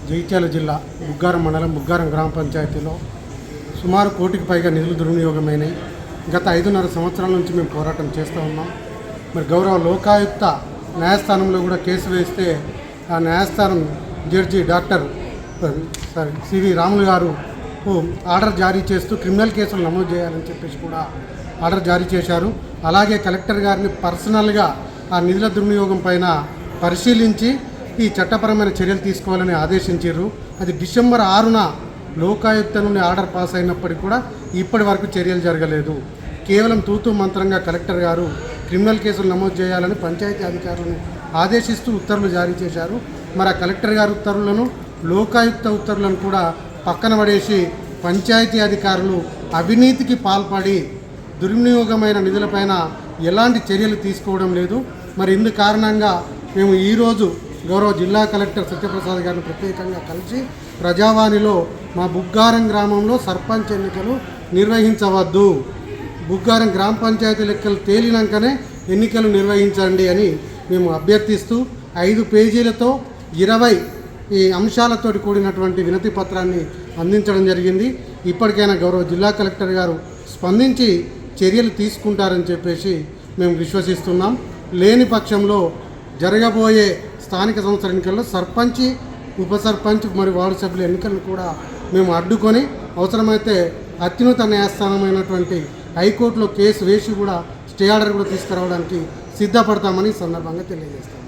జగిత్యాల జిల్లా బుగ్గారం మండలం బుగ్గారం గ్రామ పంచాయతీలో సుమారు కోటికి పైగా నిధులు దుర్వినియోగమైనవి. గత 5.5 సంవత్సరాల నుంచి మేము పోరాటం చేస్తూ ఉన్నాం. మరి గౌరవ లోకాయుక్త న్యాయస్థానంలో కూడా కేసు వేస్తే ఆ న్యాయస్థానం జడ్జి డాక్టర్ సివి రాములు గారు ఆర్డర్ జారీ చేస్తూ క్రిమినల్ కేసులు నమోదు చేయాలని చెప్పేసి కూడా ఆర్డర్ జారీ చేశారు. అలాగే కలెక్టర్ గారిని పర్సనల్గా ఆ నిధుల దుర్వినియోగం పైన పరిశీలించి ఈ చట్టపరమైన చర్యలు తీసుకోవాలని ఆదేశించారు. అది డిసెంబర్ 6న లోకాయుక్త నుండి ఆర్డర్ పాస్ అయినప్పటికీ కూడా ఇప్పటి వరకు చర్యలు జరగలేదు. కేవలం తూతూ మంత్రంగా కలెక్టర్ గారు క్రిమినల్ కేసులు నమోదు చేయాలని పంచాయతీ అధికారులను ఆదేశిస్తూ ఉత్తర్వులు జారీ చేశారు. మరి ఆ కలెక్టర్ గారి ఉత్తర్వులను లోకాయుక్త ఉత్తర్వులను కూడా పక్కన పడేసి పంచాయతీ అధికారులు అవినీతికి పాల్పడి దుర్వినియోగమైన నిధులపైన ఎలాంటి చర్యలు తీసుకోవడం లేదు. మరి ఇందు కారణంగా మేము ఈరోజు గౌరవ జిల్లా కలెక్టర్ సత్యప్రసాద్ గారిని ప్రత్యేకంగా కలిసి ప్రజావాణిలో మా బుగ్గారం గ్రామంలో సర్పంచ్ ఎన్నికలు నిర్వహించవద్దు, బుగ్గారం గ్రామ పంచాయతీ లెక్కలు తేలినాకనే ఎన్నికలు నిర్వహించండి అని మేము అభ్యర్థిస్తూ 5 పేజీలతో 20 ఈ అంశాలతో కూడినటువంటి వినతి పత్రాన్ని అందించడం జరిగింది. ఇప్పటికైనా గౌరవ జిల్లా కలెక్టర్ గారు స్పందించి చర్యలు తీసుకుంటారని చెప్పేసి మేము విశ్వసిస్తున్నాం. లేని పక్షంలో జరగబోయే స్థానిక సంస్థల ఎన్నికల్లో సర్పంచ్, ఉప సర్పంచ్ మరియు వార్డు సభ్యుల ఎన్నికలను కూడా మేము అడ్డుకొని అవసరమైతే అత్యున్నత న్యాయస్థానమైనటువంటి హైకోర్టులో కేసు వేసి కూడా స్టే ఆర్డర్ కూడా తీసుకురావడానికి సిద్ధపడతామని సందర్భంగా తెలియజేస్తాం.